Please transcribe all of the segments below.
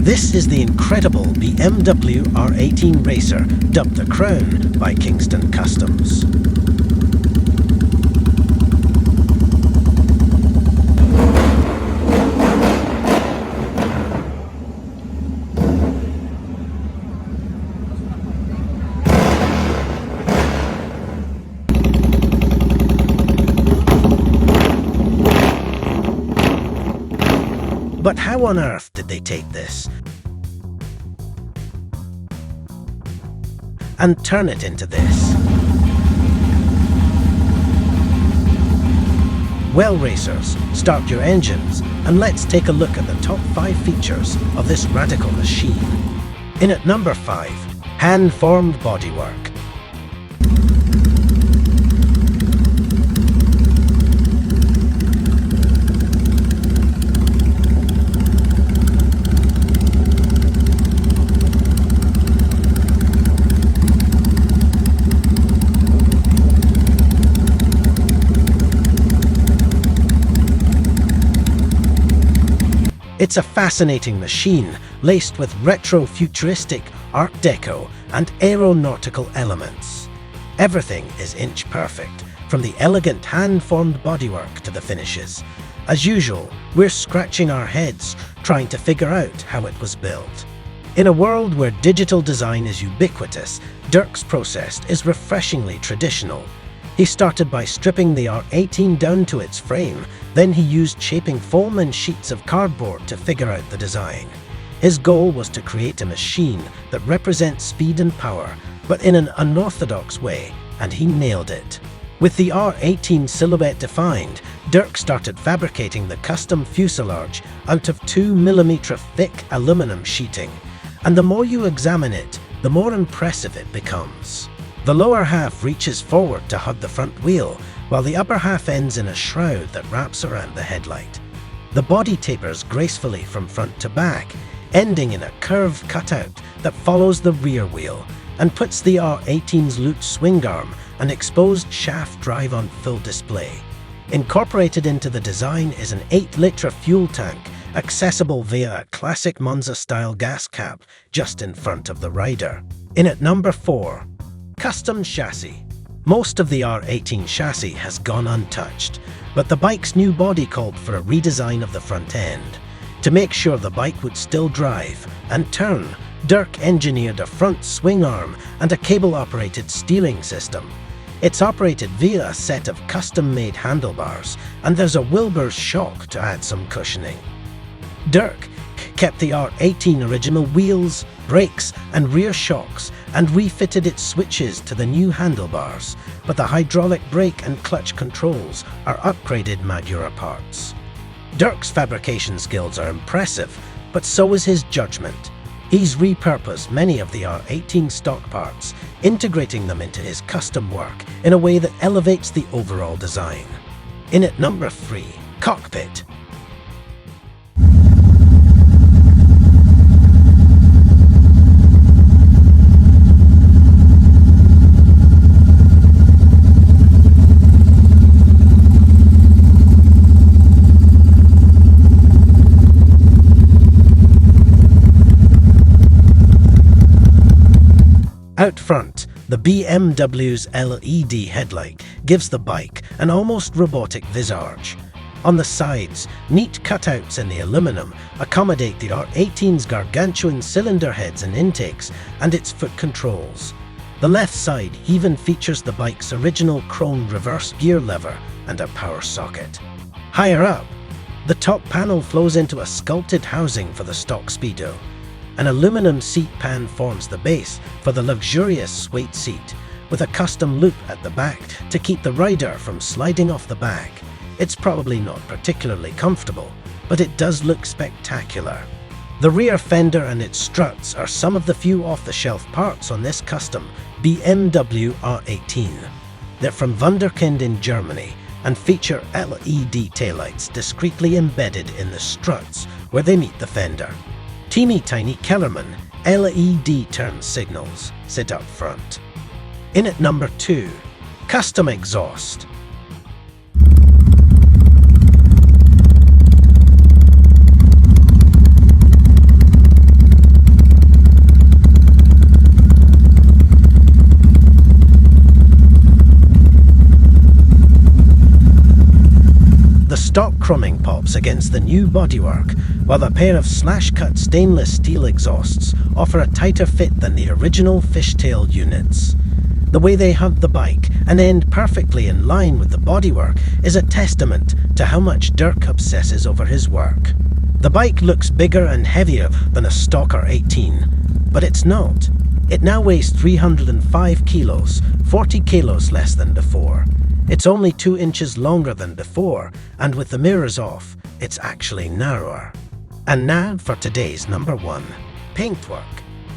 This is the incredible BMW R18 racer, dubbed the Crown by Kingston Customs. But how on earth did they take this and turn it into this? Well, racers, start your engines and let's take a look at the top 5 features of this radical machine. In at number 5, hand-formed bodywork. It's a fascinating machine, laced with retro-futuristic, art deco, and aeronautical elements. Everything is inch-perfect, from the elegant hand-formed bodywork to the finishes. As usual, we're scratching our heads, trying to figure out how it was built. In a world where digital design is ubiquitous, Dirk's process is refreshingly traditional. He started by stripping the R18 down to its frame, then he used shaping foam and sheets of cardboard to figure out the design. His goal was to create a machine that represents speed and power, but in an unorthodox way, and he nailed it. With the R18 silhouette defined, Dirk started fabricating the custom fuselage out of 2mm thick aluminum sheeting, and the more you examine it, the more impressive it becomes. The lower half reaches forward to hug the front wheel, while the upper half ends in a shroud that wraps around the headlight. The body tapers gracefully from front to back, ending in a curved cutout that follows the rear wheel and puts the R18's looped swing arm and exposed shaft drive on full display. Incorporated into the design is an 8-litre fuel tank, accessible via a classic Monza-style gas cap just in front of the rider. In at number 4, custom chassis. Most of the R18 chassis has gone untouched, but the bike's new body called for a redesign of the front end. To make sure the bike would still drive and turn, Dirk engineered a front swing arm and a cable-operated steering system. It's operated via a set of custom-made handlebars, and there's a Wilbur's shock to add some cushioning. Dirk kept the R18 original wheels, brakes and rear shocks and refitted its switches to the new handlebars, but the hydraulic brake and clutch controls are upgraded Madura parts. Dirk's fabrication skills are impressive, but so is his judgment. He's repurposed many of the R18 stock parts, integrating them into his custom work in a way that elevates the overall design. In at number 3, cockpit. Out front, the BMW's LED headlight gives the bike an almost robotic visage. On the sides, neat cutouts in the aluminum accommodate the R18's gargantuan cylinder heads and intakes and its foot controls. The left side even features the bike's original chrome reverse gear lever and a power socket. Higher up, the top panel flows into a sculpted housing for the stock speedo. An aluminum seat pan forms the base for the luxurious suede seat, with a custom loop at the back to keep the rider from sliding off the back. It's probably not particularly comfortable, but it does look spectacular. The rear fender and its struts are some of the few off-the-shelf parts on this custom BMW R18. They're from Wunderkind in Germany and feature LED taillights discreetly embedded in the struts where they meet the fender. Teeny-tiny Kellerman LED turn signals sit up front. In at number 2, custom exhaust. stock chroming pops against the new bodywork, while a pair of slash-cut stainless steel exhausts offer a tighter fit than the original fishtail units. The way they hug the bike and end perfectly in line with the bodywork is a testament to how much Dirk obsesses over his work. The bike looks bigger and heavier than a stock R18, but it's not. It now weighs 305 kilos, 40 kilos less than before. It's only 2 inches longer than before, and with the mirrors off, it's actually narrower. And now for today's number 1, paintwork.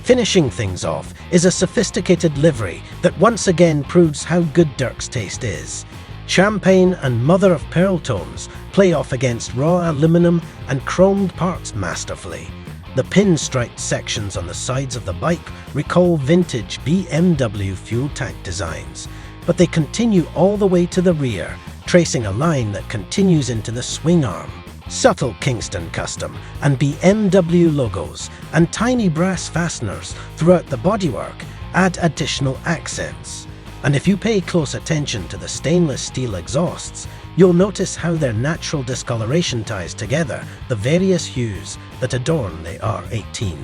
Finishing things off is a sophisticated livery that once again proves how good Dirk's taste is. Champagne and mother-of-pearl tones play off against raw aluminum and chromed parts masterfully. The pinstriped sections on the sides of the bike recall vintage BMW fuel tank designs, but they continue all the way to the rear, tracing a line that continues into the swing arm. Subtle Kingston custom and BMW logos and tiny brass fasteners throughout the bodywork add additional accents. And if you pay close attention to the stainless steel exhausts, you'll notice how their natural discoloration ties together the various hues that adorn the R18.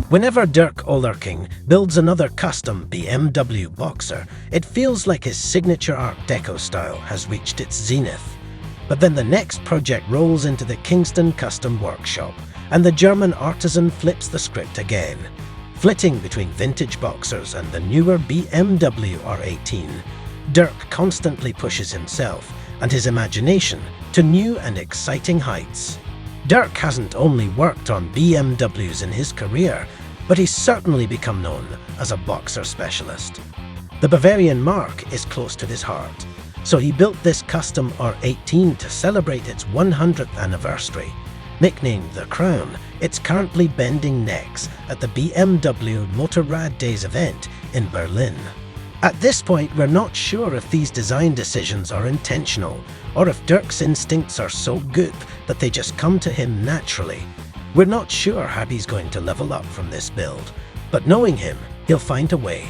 Whenever Dirk Olerking builds another custom BMW Boxer, it feels like his signature Art Deco style has reached its zenith. But then the next project rolls into the Kingston custom workshop, and the German artisan flips the script again. Flitting between vintage Boxers and the newer BMW R18, Dirk constantly pushes himself and his imagination to new and exciting heights. Dirk hasn't only worked on BMWs in his career, but he's certainly become known as a boxer specialist. The Bavarian marque is close to his heart, so he built this custom R18 to celebrate its 100th anniversary. Nicknamed the Crown, it's currently bending necks at the BMW Motorrad Days event in Berlin. At this point, we're not sure if these design decisions are intentional, or if Dirk's instincts are so good that they just come to him naturally. We're not sure how he's going to level up from this build, but knowing him, he'll find a way.